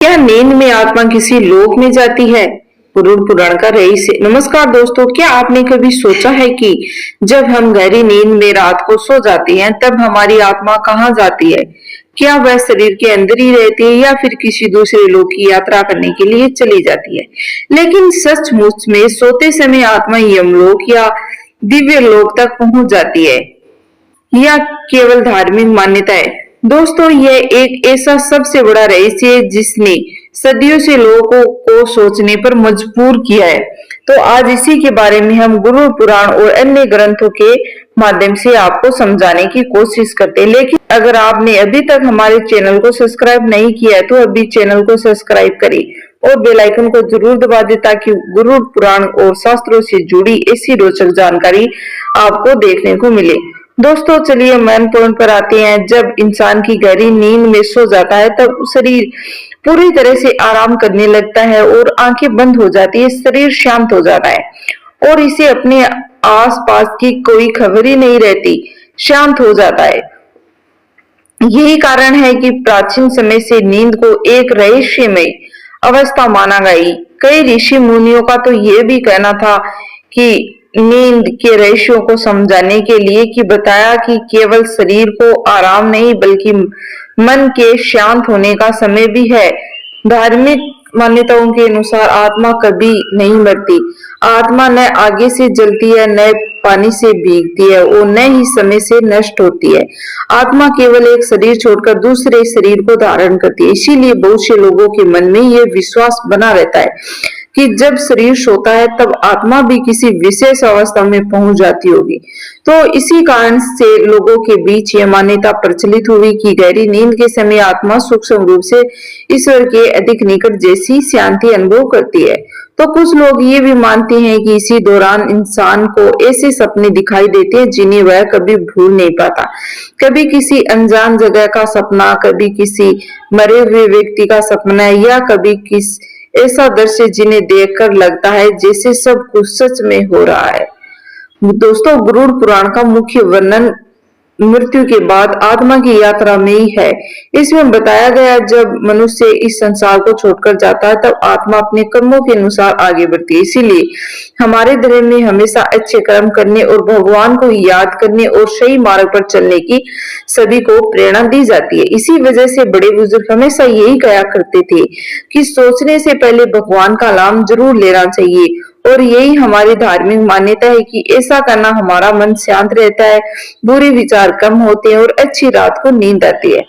क्या नींद में आत्मा किसी लोक में जाती है? पुरुष पुराण का रईस है। नमस्कार दोस्तों, क्या आपने कभी सोचा है कि जब हम गहरी नींद में रात को सो जाते हैं तब हमारी आत्मा कहाँ जाती है? क्या वह शरीर के अंदर ही रहती है या फिर किसी दूसरे लोक की यात्रा करने के लिए चली जाती है? लेकिन सचमुच में सोते समय आत्मा यमलोक या दिव्य लोक तक पहुंच जाती है या केवल धार्मिक मान्यता है? दोस्तों, यह एक ऐसा सबसे बड़ा रहस्य है जिसने सदियों से लोगों को सोचने पर मजबूर किया है। तो आज इसी के बारे में हम गुरु पुराण और अन्य ग्रंथों के माध्यम से आपको समझाने की कोशिश करते हैं। लेकिन अगर आपने अभी तक हमारे चैनल को सब्सक्राइब नहीं किया है तो अभी चैनल को सब्सक्राइब करें और बेल आइकन को जरूर दबा दें ताकि गुरु पुराण और शास्त्रों से जुड़ी ऐसी रोचक जानकारी आपको देखने को मिले। दोस्तों, चलिए मेन पॉइंट पर आते हैं। जब इंसान की गहरी नींद में सो जाता है तब शरीर पूरी तरह से आराम करने लगता है और आंखें बंद हो जाती है। शरीर शांत हो जाता है और इसे अपने आसपास की कोई खबर ही नहीं रहती, शांत हो जाता है। यही कारण है कि प्राचीन समय से नींद को एक रहस्यमय अवस्था माना गई। कई ऋषि मुनियों का तो यह भी कहना था कि नींद के रहस्यों को समझाने के लिए कि बताया कि केवल शरीर को आराम नहीं बल्कि मन के शांत होने का समय भी है। धार्मिक मान्यताओं के अनुसार आत्मा कभी नहीं मरती। आत्मा न आगे से जलती है, न पानी से भीगती है और न ही समय से नष्ट होती है। आत्मा केवल एक शरीर छोड़कर दूसरे शरीर को धारण करती है। इसीलिए बहुत से लोगों के मन में यह विश्वास बना रहता है कि जब शरीर सोता है तब आत्मा भी किसी विशेष अवस्था में पहुंच जाती होगी। तो इसी कारण से लोगों के बीच यह मान्यता प्रचलित हुई कि गहरी नींद के समय आत्मा सूक्ष्म रूप से ईश्वर के अधिक निकट जैसी शांति अनुभव करती है। तो कुछ लोग ये भी मानते हैं कि इसी दौरान इंसान को ऐसे सपने दिखाई देते हैं जिन्हें वह कभी भूल नहीं पाता। कभी किसी अनजान जगह का सपना, कभी किसी मरे हुए व्यक्ति का सपना या कभी किस ऐसा दृश्य जिन्हें देखकर लगता है जैसे सब कुछ सच में हो रहा है। दोस्तों, गरुड़ पुराण का मुख्य वर्णन मृत्यु के बाद आत्मा की यात्रा में ही है। इसमें बताया गया जब मनुष्य इस संसार को छोड़कर जाता है तब आत्मा अपने कर्मों के अनुसार आगे बढ़ती है। इसीलिए हमारे धर्म में हमेशा अच्छे कर्म करने और भगवान को याद करने और सही मार्ग पर चलने की सभी को प्रेरणा दी जाती है। इसी वजह से बड़े बुजुर्ग हमेशा यही कहा करते थे कि सोचने से पहले भगवान का नाम जरूर लेना चाहिए और यही हमारी धार्मिक मान्यता है कि ऐसा करना हमारा मन शांत रहता है, बुरे विचार कम होते हैं और अच्छी रात को नींद आती है।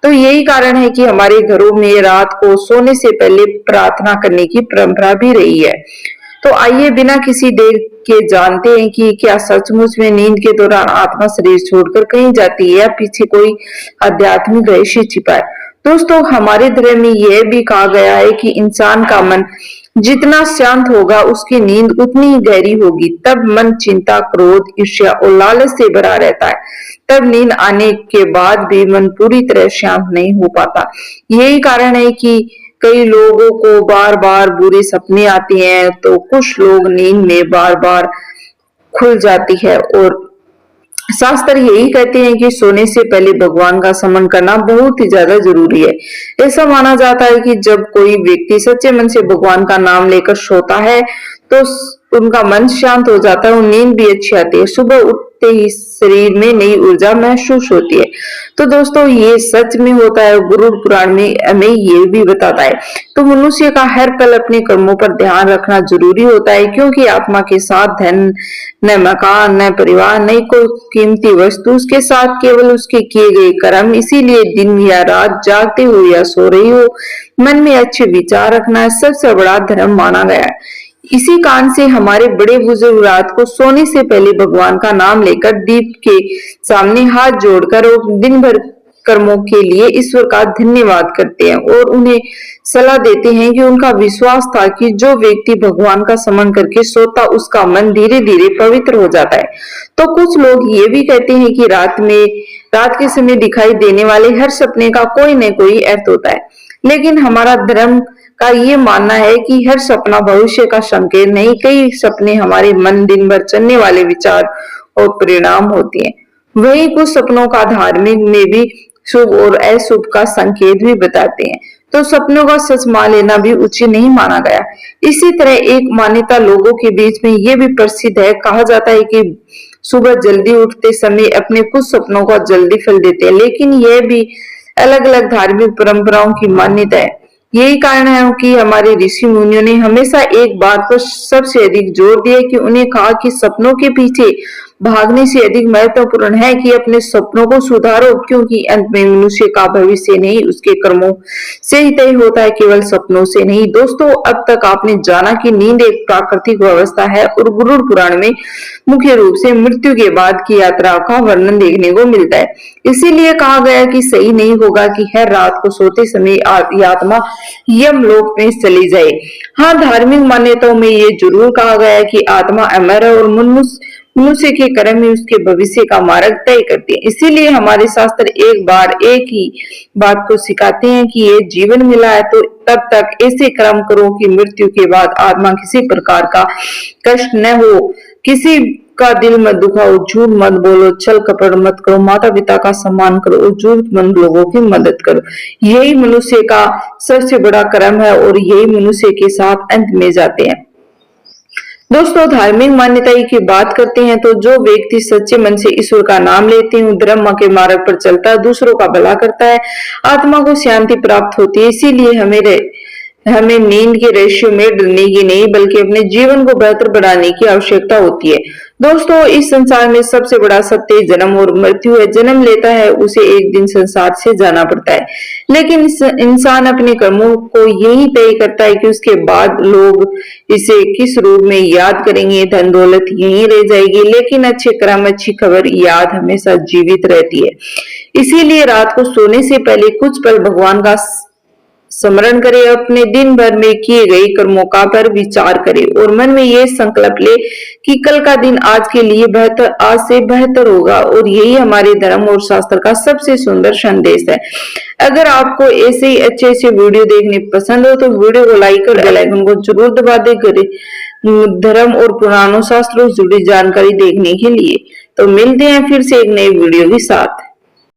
तो यही कारण है कि हमारे घरों में रात को सोने से पहले प्रार्थना करने की परंपरा भी रही है। तो आइए बिना किसी देर के जानते हैं कि क्या सचमुच में नींद के दौरान आत्मा शरीर छोड़कर कहीं जाती है या पीछे कोई आध्यात्मिक रहस्य छिपा है। दोस्तों, हमारे धर्म में यह भी कहा गया है कि इंसान का मन जितना शांत होगा उसकी नींद उतनी ही गहरी होगी। तब मन चिंता, क्रोध, ईर्ष्या और लालच से भरा रहता है। तब नींद आने के बाद भी मन पूरी तरह शांत नहीं हो पाता। यही कारण है कि कई लोगों को बार बार बुरे सपने आते हैं तो कुछ लोग नींद में बार बार खुल जाती है। और शास्त्र यही कहते हैं कि सोने से पहले भगवान का स्मरण करना बहुत ही ज्यादा जरूरी है। ऐसा माना जाता है कि जब कोई व्यक्ति सच्चे मन से भगवान का नाम लेकर सोता है तो उनका मन शांत हो जाता है और नींद भी अच्छी आती है। सुबह उठते ही शरीर में नई ऊर्जा महसूस होती है। तो दोस्तों, ये सच में होता है। गरुड़ पुराण में हमें ये भी बताता है। तो मनुष्य का हर पल अपने कर्मों पर ध्यान रखना जरूरी होता है क्योंकि आत्मा के साथ धन, न मकान, न परिवार, न कोई कीमती वस्तु, उसके साथ केवल उसके किए गए कर्म। इसीलिए दिन या रात, जागते हो या सो रही हो, मन में अच्छे विचार रखना सबसे बड़ा धर्म माना गया है। इसी कारण से हमारे बड़े बुजुर्ग रात को सोने से पहले भगवान का नाम लेकर दीप के सामने हाथ जोड़कर और दिन भर कर्मों के लिए ईश्वर का धन्यवाद करते हैं और उन्हें सलाह देते हैं कि उनका विश्वास था कि जो व्यक्ति भगवान का स्मरण करके सोता उसका मन धीरे धीरे पवित्र हो जाता है। तो कुछ लोग ये भी कहते हैं कि रात के समय दिखाई देने वाले हर सपने का कोई न कोई अर्थ होता है। लेकिन हमारा धर्म का ये मानना है कि हर सपना भविष्य का संकेत नहीं, कई सपने हमारे मन दिन भर चलने वाले विचार और परिणाम होते हैं। वही कुछ सपनों का धार्मिक में भी शुभ और अशुभ का संकेत भी बताते हैं। तो सपनों का सच मान लेना भी उचित नहीं माना गया। इसी तरह एक मान्यता लोगों के बीच में ये भी प्रसिद्ध है, कहा जाता है कि सुबह जल्दी उठते समय अपने कुछ सपनों का जल्दी फल देते हैं, लेकिन यह भी अलग अलग धार्मिक परंपराओं की मान्यता है। यही कारण है कि हमारे ऋषि मुनियों ने हमेशा एक बात पर सबसे अधिक जोर दिया कि उन्हें कहा कि सपनों के पीछे भागने से अधिक महत्वपूर्ण है कि अपने सपनों को सुधारो, क्योंकि अंत में मनुष्य का भविष्य नहीं उसके कर्मों से ही तय होता है, केवल सपनों से नहीं। दोस्तों, अब तक आपने जाना कि नींद एक प्राकृतिक व्यवस्था है और गरुड़ पुराण में मुख्य रूप से मृत्यु के बाद की यात्रा का वर्णन देखने को मिलता है। इसीलिए कहा गया कि सही नहीं होगा कि हर रात को सोते समय आत्मा यमलोक में चली जाए। हाँ, धार्मिक मान्यताओं में ये जरूर कहा गया है कि आत्मा अमर है और मनुष्य के कर्म में उसके भविष्य का मार्ग तय करते हैं। इसीलिए हमारे शास्त्र एक बार एक ही बात को सिखाते हैं कि ये जीवन मिला है तो तब तक ऐसे कर्म करो कि मृत्यु के बाद आत्मा किसी प्रकार का कष्ट न हो, किसी का दिल मत दुखाओ, झूठ मत बोलो, छल कपट मत करो, माता पिता का सम्मान करो और जरूरतमंद लोगों की मदद करो। यही मनुष्य का सबसे बड़ा कर्म है और यही मनुष्य के साथ अंत में जाते हैं। दोस्तों, धार्मिक मान्यता की बात करते हैं तो जो व्यक्ति सच्चे मन से ईश्वर का नाम लेते हैं, धर्म के मार्ग पर चलता है, दूसरों का भला करता है, आत्मा को शांति प्राप्त होती है। इसीलिए हमें नींद के रहस्यों में डरने की नहीं बल्कि अपने जीवन को बेहतर बनाने की आवश्यकता होती है। दोस्तों, इस संसार में सबसे बड़ा सत्य जन्म और मृत्यु है। जन्म लेता है, उसे एक दिन संसार से जाना पड़ता है, लेकिन इंसान अपने कर्मों को यही तय करता है कि उसके बाद लोग इसे किस रूप में याद करेंगे। धन दौलत यही रह जाएगी, लेकिन अच्छे कर्म, अच्छी खबर, याद हमेशा जीवित रहती है। इसीलिए रात को सोने से पहले कुछ पल भगवान का स्मरण करे, अपने दिन भर में किए गए कर्मों का पर विचार करे और मन में ये संकल्प ले कि कल का दिन आज के लिए बेहतर, आज से बेहतर होगा। और यही हमारे धर्म और शास्त्र का सबसे सुंदर संदेश है। अगर आपको ऐसे ही अच्छे वीडियो देखने पसंद हो तो वीडियो को लाइक और बेल आइकन को जरूर दबा दे धर्म और पुराणों शास्त्रों से जुड़ी जानकारी देखने के लिए। तो मिलते हैं फिर से एक नई वीडियो के साथ।